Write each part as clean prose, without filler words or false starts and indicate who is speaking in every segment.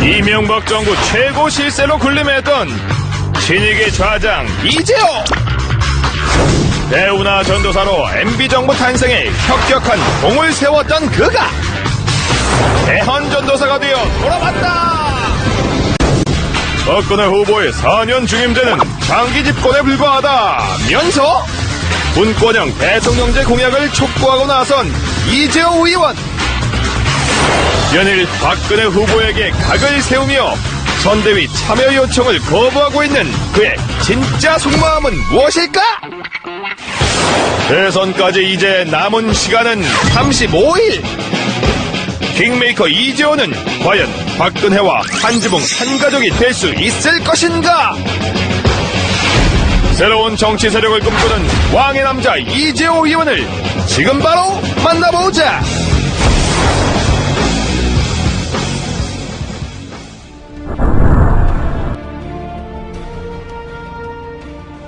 Speaker 1: 이명박 정부 최고 실세로 군림했던 신익의 좌장 이재호. 대우나 전도사로 MB정부 탄생에 혁혁한 공을 세웠던 그가 대헌전도사가 되어 돌아왔다. 박근혜 후보의 4년 중임제는 장기 집권에 불과하다면서 분권형 대통령제 공약을 촉구하고 나선 이재호 의원. 연일 박근혜 후보에게 각을 세우며 선대위 참여 요청을 거부하고 있는 그의 진짜 속마음은 무엇일까? 대선까지 이제 남은 시간은 35일. 킹메이커 이재호는 과연 박근혜와 한지붕 한가족이 될 수 있을 것인가? 새로운 정치 세력을 꿈꾸는 왕의 남자 이재호 의원을 지금 바로 만나보자.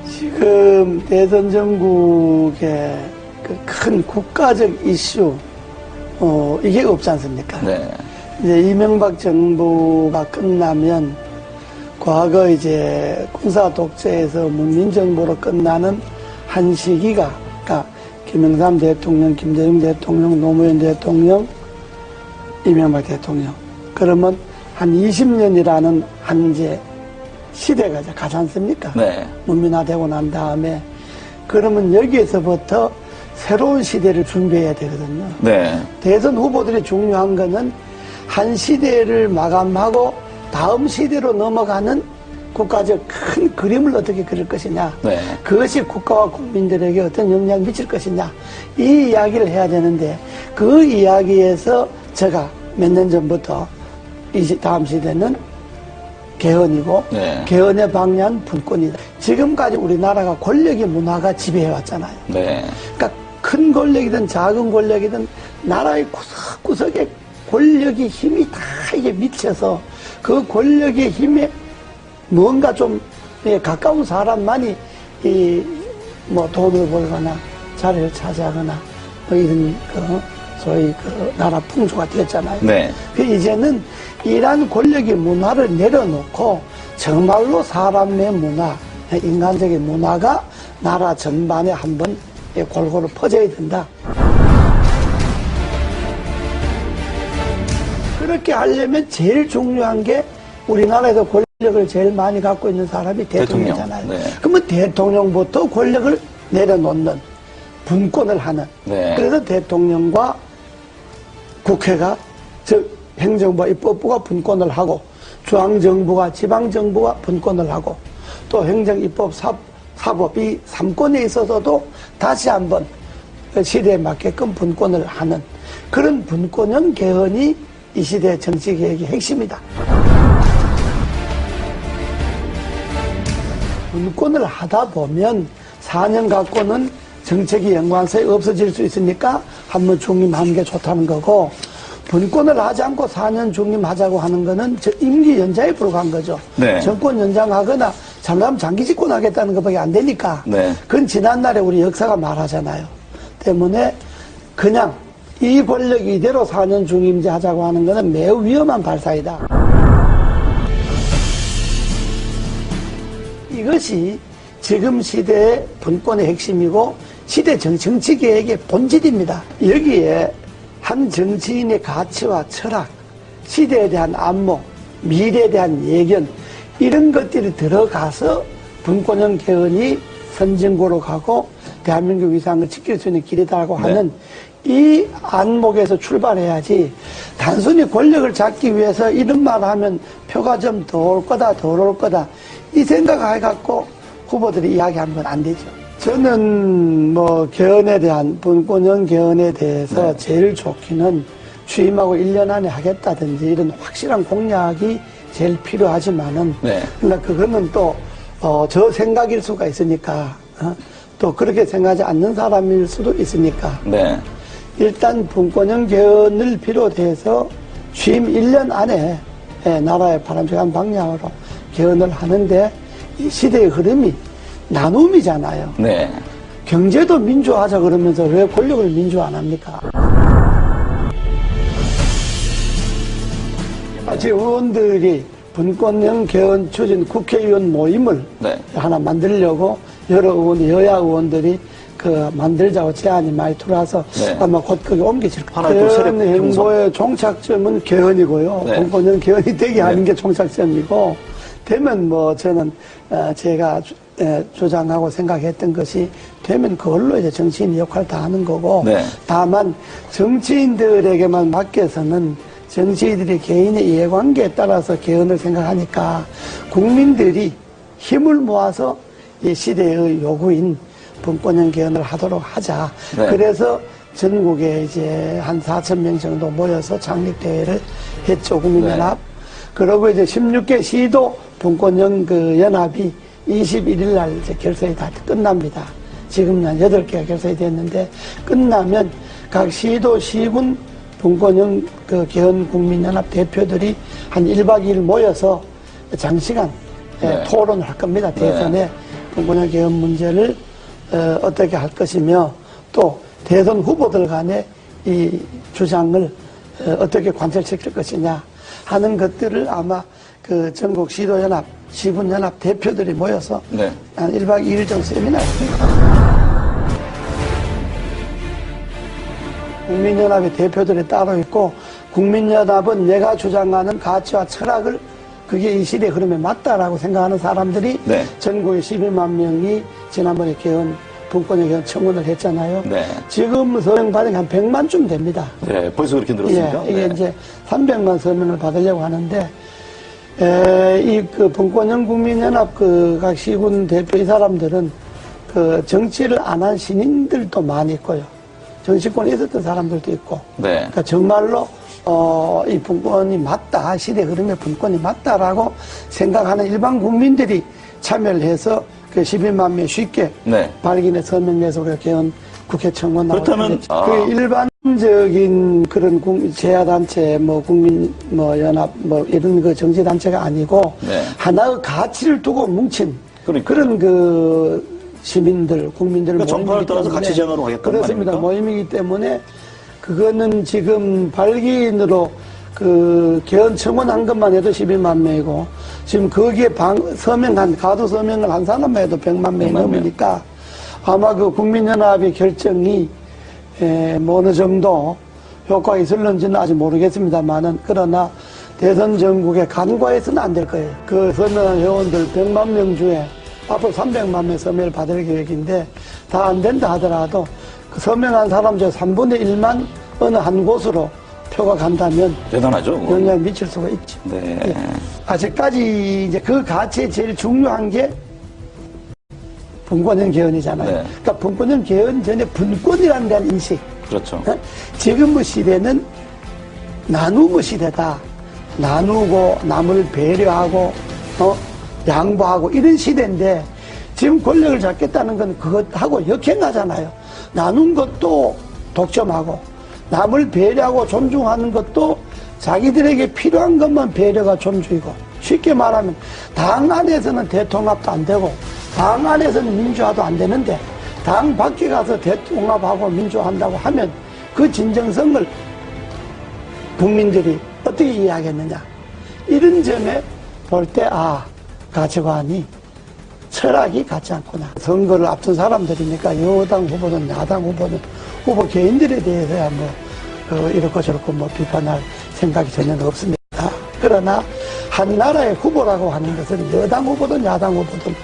Speaker 2: 지금 대선 전국의 그 큰 국가적 이슈, 이게 없지 않습니까?
Speaker 3: 네.
Speaker 2: 이제 이명박 정부가 끝나면 과거 이제 군사 독재에서 문민정부로 끝나는 한 시기가, 그러니까 김영삼 대통령, 김대중 대통령, 노무현 대통령, 이명박 대통령. 그러면 한 20년이라는 한 이제 시대가 이제 가지 않습니까?
Speaker 3: 네.
Speaker 2: 문민화되고 난 다음에 그러면 여기에서부터 새로운 시대를 준비해야 되거든요.
Speaker 3: 네.
Speaker 2: 대선 후보들이 중요한 거는 한 시대를 마감하고 다음 시대로 넘어가는 국가적 큰 그림을 어떻게 그릴 것이냐.
Speaker 3: 네.
Speaker 2: 그것이 국가와 국민들에게 어떤 영향을 미칠 것이냐. 이 이야기를 해야 되는데 그 이야기에서 제가 몇 년 전부터 다음 시대는 개헌이고
Speaker 3: 네.
Speaker 2: 개헌의 방향 분권이다. 지금까지 우리나라가 권력의 문화가 지배해왔잖아요.
Speaker 3: 네.
Speaker 2: 그러니까 큰 권력이든 작은 권력이든 나라의 구석구석에 권력의 힘이 다 이게 미쳐서 그 권력의 힘에 뭔가 좀 가까운 사람만이 뭐 돈을 벌거나 자리를 차지하거나 뭐 이런 소위 나라 풍조가 됐잖아요.
Speaker 3: 네.
Speaker 2: 이제는 이러한 권력의 문화를 내려놓고 정말로 사람의 문화, 인간적인 문화가 나라 전반에 한번 골고루 퍼져야 된다. 그렇게 하려면 제일 중요한 게 우리나라에서 권력을 제일 많이 갖고 있는 사람이 대통령이잖아요.
Speaker 3: 네.
Speaker 2: 그러면 대통령부터 권력을 내려놓는 분권을 하는.
Speaker 3: 네.
Speaker 2: 그래서 대통령과 국회가 즉 행정부와 입법부가 분권을 하고 중앙정부가 지방정부가 분권을 하고 또 행정, 입법, 사법 이 3권에 있어서도 다시 한번 시대에 맞게끔 분권을 하는 그런 분권형 개헌이 이 시대의 정치개혁의 핵심이다. 분권을 하다 보면 4년 갖고는 정책이 연관성이 없어질 수 있으니까 한번 중임하는 게 좋다는 거고 분권을 하지 않고 4년 중임하자고 하는 거는 임기 연장에 불과한 거죠.
Speaker 3: 네.
Speaker 2: 정권 연장하거나 잘나면 장기 집권하겠다는 것밖에 안 되니까
Speaker 3: 네.
Speaker 2: 그건 지난날에 우리 역사가 말하잖아요. 때문에 그냥 이 권력 이대로 4년 중임제 하자고 하는 거는 매우 위험한 발상이다. 이것이 지금 시대의 분권의 핵심이고 시대 정치개혁의 본질입니다. 여기에 한 정치인의 가치와 철학, 시대에 대한 안목, 미래에 대한 예견 이런 것들이 들어가서 분권형 개헌이 선진국으로 가고 대한민국 위상을 지킬 수 있는 길이다라고 하는 이 안목에서 출발해야지 단순히 권력을 잡기 위해서 이런 말을 하면 표가 좀 더 올 거다 덜 올 거다 이 생각을 해갖고 후보들이 이야기하는 건 안 되죠. 저는 뭐 개헌에 대한 분권형 개헌에 대해서 제일 좋기는 취임하고 1년 안에 하겠다든지 이런 확실한 공약이 제일 필요하지만은 그러니까 그거는 또 저 생각일 수가 있으니까 또 그렇게 생각하지 않는 사람일 수도 있으니까 일단 분권형 개헌을 비롯해서 취임 1년 안에 나라의 바람직한 방향으로 개헌을 하는데 이 시대의 흐름이 나눔이잖아요. 경제도 민주화하자 그러면서 왜 권력을 민주화 안 합니까? 지금 의원들이 분권형 개헌 추진 국회의원 모임을
Speaker 3: 네.
Speaker 2: 하나 만들려고 여러 의원, 여야 의원들이 만들자고 제안이 많이 들어와서
Speaker 3: 네.
Speaker 2: 아마 곧 그게 옮겨질
Speaker 3: 하나의
Speaker 2: 거예요.
Speaker 3: 또 세력
Speaker 2: 개헌 행보의 종착점은 개헌이고요.
Speaker 3: 네.
Speaker 2: 분권형 개헌이 되게 하는
Speaker 3: 네.
Speaker 2: 게 종착점이고, 되면 저는 제가 주장하고 생각했던 것이 되면 그걸로 이제 정치인 역할 다 하는 거고,
Speaker 3: 네.
Speaker 2: 다만 정치인들에게만 맡겨서는 정치인들이 개인의 이해관계에 따라서 개헌을 생각하니까 국민들이 힘을 모아서 이 시대의 요구인 분권형 개헌을 하도록 하자.
Speaker 3: 네.
Speaker 2: 그래서 전국에 이제 한 4,000명 정도 모여서 창립대회를 했죠, 국민연합.
Speaker 3: 네.
Speaker 2: 그러고 이제 16개 시도 분권형 연합이 21일 날 이제 결성이 다 끝납니다. 지금 한 8개가 결성이 됐는데, 끝나면 각 시도, 시군 분권형 개헌 국민연합 대표들이 한 1박 2일 모여서 장시간
Speaker 3: 네.
Speaker 2: 토론을 할 겁니다. 대선에
Speaker 3: 네.
Speaker 2: 분권형 개헌 문제를 어떻게 할 것이며, 또 대선 후보들 간의 이 주장을 어떻게 관철시킬 것이냐 하는 것들을 아마 전국 시도연합, 시군연합 대표들이 모여서
Speaker 3: 네.
Speaker 2: 한 1박 2일 정도 세미나를 합니다. 국민연합의 대표들이 따로 있고, 국민연합은 내가 주장하는 가치와 철학을 그게 이 시대의 흐름에 맞다라고 생각하는 사람들이
Speaker 3: 네.
Speaker 2: 전국에 12만 명이 지난번에 분권형 개헌 청원을 했잖아요.
Speaker 3: 네.
Speaker 2: 지금 서명 받은 게 한 100만쯤 됩니다.
Speaker 3: 네, 벌써 그렇게 늘었습니까?
Speaker 2: 예, 이게
Speaker 3: 네.
Speaker 2: 이제 300만 서명을 받으려고 하는데, 이 분권형 국민연합 각 시군 대표 이 사람들은 정치를 안 한 신인들도 많이 있고요. 정치권에 있었던 사람들도 있고.
Speaker 3: 네.
Speaker 2: 그러니까 정말로 이 분권이 맞다, 시대 흐름의 분권이 맞다라고 생각하는 일반 국민들이 참여를 해서 12만 명 쉽게
Speaker 3: 네.
Speaker 2: 발견해 서명 내서 개헌 국회 청원 나오고.
Speaker 3: 그렇다면,
Speaker 2: 일반적인 그런 제야단체, 국민, 연합, 이런 정치단체가 아니고,
Speaker 3: 네.
Speaker 2: 하나의 가치를 두고 뭉친
Speaker 3: 그러니까요.
Speaker 2: 그런 시민들, 국민들
Speaker 3: 그러니까 정파를
Speaker 2: 모임이기
Speaker 3: 떠나서
Speaker 2: 때문에
Speaker 3: 가치 제안으로 하겠다는
Speaker 2: 그렇습니다.
Speaker 3: 말입니까?
Speaker 2: 모임이기 때문에 그거는 지금 발기인으로 개헌 청원한 것만 해도 12만 명이고, 지금 거기에 가두 서명을 한 사람만 해도 100만 명이
Speaker 3: 100만 명.
Speaker 2: 넘으니까 아마 국민연합의 결정이 어느 정도 효과가 있을는지는 아직 모르겠습니다만은, 그러나 대선 전국에 간과해서는 안 될 거예요. 서명한 회원들 100만 명 중에 앞으로 300만 명 서명을 받을 계획인데, 다 안 된다 하더라도 서명한 사람 중 3분의 1만 어느 한 곳으로 표가 간다면
Speaker 3: 대단하죠.
Speaker 2: 영향을 미칠 수가 있죠.
Speaker 3: 네.
Speaker 2: 예. 아직까지 이제 그 가치에 제일 중요한 게 분권형 개헌이잖아요.
Speaker 3: 네.
Speaker 2: 그러니까 분권형 개헌 전에 분권이라는 데한 인식.
Speaker 3: 그렇죠.
Speaker 2: 지금의 시대는 나누고 시대다. 나누고 남을 배려하고 양보하고 이런 시대인데, 지금 권력을 잡겠다는 건 그것하고 역행하잖아요. 나눈 것도 독점하고 남을 배려하고 존중하는 것도 자기들에게 필요한 것만 배려가 존중이고, 쉽게 말하면 당 안에서는 대통합도 안 되고 당 안에서는 민주화도 안 되는데, 당 밖에 가서 대통합하고 민주화한다고 하면 그 진정성을 국민들이 어떻게 이해하겠느냐. 이런 점에 볼 때 가치관이, 철학이 같지 않구나. 선거를 앞둔 사람들이니까 여당 후보든 야당 후보든 후보 개인들에 대해서야 이렇고 저렇고 비판할 생각이 전혀 없습니다. 그러나 한 나라의 후보라고 하는 것은 여당 후보든 야당 후보든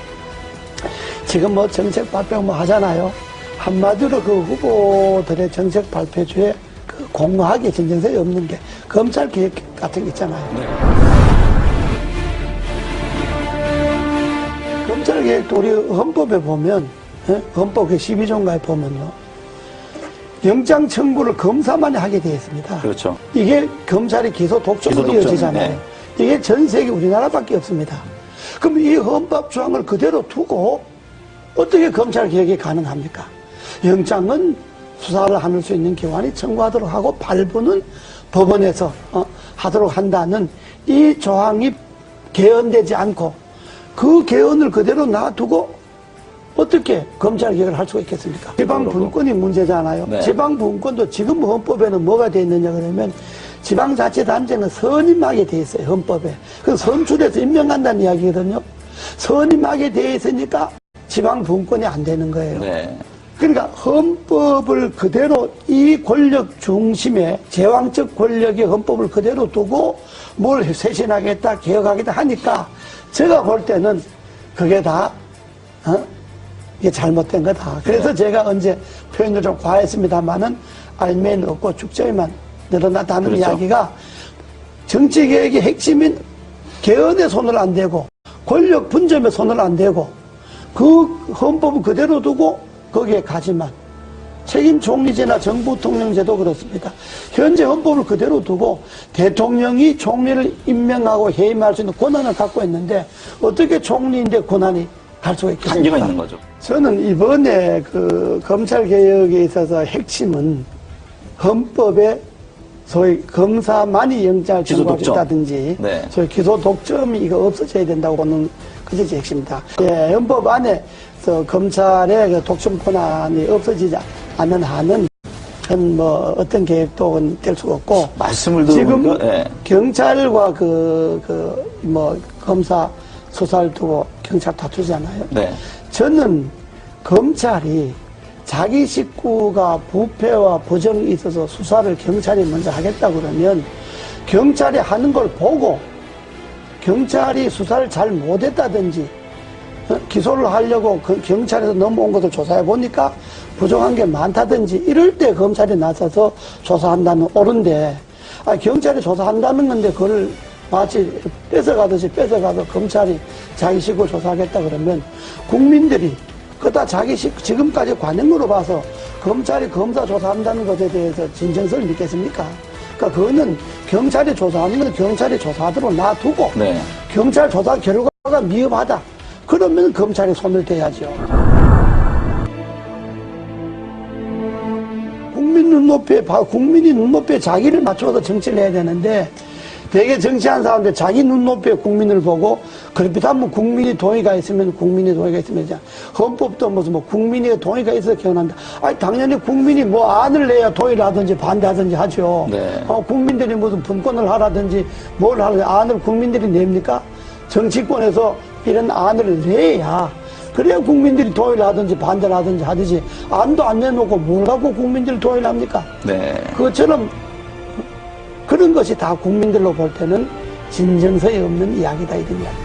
Speaker 2: 지금 정책 발표 하잖아요. 한마디로 그 후보들의 정책 발표주에 공허하게 진정성이 없는 게 검찰 개혁 같은 게 있잖아요.
Speaker 3: 네.
Speaker 2: 검찰 개혁도 우리 헌법에 보면, 헌법 12조인가에 보면요, 영장 청구를 검사만이 하게 되어 있습니다.
Speaker 3: 그렇죠.
Speaker 2: 이게 검찰이 기소 독점으로
Speaker 3: 기소 독점,
Speaker 2: 이어지잖아요.
Speaker 3: 네.
Speaker 2: 이게 전 세계 우리나라밖에 없습니다. 그럼 이 헌법 조항을 그대로 두고 어떻게 검찰 개혁이 가능합니까? 영장은 수사를 할 수 있는 기관이 청구하도록 하고 발부는 법원에서 하도록 한다는 이 조항이 개헌되지 않고 그 개헌을 그대로 놔두고 어떻게 검찰 개혁을 할 수가 있겠습니까? 지방 분권이 문제잖아요.
Speaker 3: 네.
Speaker 2: 지방 분권도 지금 헌법에는 뭐가 되어 있느냐 그러면 지방자치단체는 선임하게 돼 있어요, 헌법에. 그 선출해서 임명한다는 이야기거든요. 선임하게 돼 있으니까 지방 분권이 안 되는 거예요.
Speaker 3: 네.
Speaker 2: 그러니까 헌법을 그대로 이 권력 중심의 제왕적 권력의 헌법을 그대로 두고 뭘 쇄신하겠다, 개혁하겠다 하니까 제가 볼 때는 그게 다, 이게 잘못된 거다. 그래서 제가 언제 표현을 좀 과했습니다만은 알면 없고 축제에만 늘어났다는
Speaker 3: 그렇죠.
Speaker 2: 이야기가 정치개혁의 핵심인 개헌에 손을 안 대고 권력 분점에 손을 안 대고 그 헌법을 그대로 두고 거기에 가지만 책임 총리제나 정부 통령제도 그렇습니다. 현재 헌법을 그대로 두고 대통령이 총리를 임명하고 해임할 수 있는 권한을 갖고 있는데 어떻게 총리인데 권한이 갈 수가 있겠습니까?
Speaker 3: 한계가 있는 거죠.
Speaker 2: 저는 이번에 그 검찰 개혁에 있어서 핵심은 헌법에 소위 검사만이 영장을
Speaker 3: 기소
Speaker 2: 청구할 수
Speaker 3: 독점.
Speaker 2: 있다든지
Speaker 3: 네.
Speaker 2: 소위 기소 독점이 이거 없어져야 된다고 보는 그것이 핵심이다. 예, 헌법 안에서 검찰의 그 독점 권한이 없어지지 않는 한은 그건 뭐 어떤 계획도 될 수가 없고
Speaker 3: 말씀을
Speaker 2: 지금
Speaker 3: 들어보니까 예.
Speaker 2: 경찰과 뭐 검사 수사를 두고 경찰 다투잖아요.
Speaker 3: 네.
Speaker 2: 저는 검찰이 자기 식구가 부패와 부정이 있어서 수사를 경찰이 먼저 하겠다 그러면 경찰이 하는 걸 보고 경찰이 수사를 잘 못했다든지 기소를 하려고 경찰에서 넘어온 것을 조사해 보니까 부족한 게 많다든지 이럴 때 검찰이 나서서 조사한다면 옳은데 경찰이 조사한다는 건데 그걸 마치 뺏어가듯이 뺏어가서 검찰이 자기 식구 조사하겠다 그러면 국민들이 그다 자기 지금까지 관행으로 봐서 검찰이 검사 조사한다는 것에 대해서 진정성을 믿겠습니까? 그러니까 그거는 경찰이 조사하는 건 경찰이 조사하도록 놔두고
Speaker 3: 네.
Speaker 2: 경찰 조사 결과가 미흡하다. 그러면 검찰이 손을 대야죠. 국민이 눈높이에 자기를 맞춰서 정치를 해야 되는데 되게 정치한 사람들 자기 눈높이에 국민을 보고 그렇다면 국민이 동의가 있으면 이제 헌법도 무슨 뭐 국민의 동의가 있어서 개헌한다. 아니 당연히 국민이 뭐 안을 내야 동의를 하든지 반대하든지 하죠.
Speaker 3: 네.
Speaker 2: 국민들이 무슨 분권을 하라든지 뭘 하든지 안을 국민들이 냅니까? 정치권에서 이런 안을 내야 그래야 국민들이 동의를 하든지 반대를 하든지 하듯이 안도 안 내놓고 뭘 갖고 국민들이 동의를 합니까?
Speaker 3: 네.
Speaker 2: 그것처럼 그런 것이 다 국민들로 볼 때는 진정성이 없는 이야기다 이런 이야기.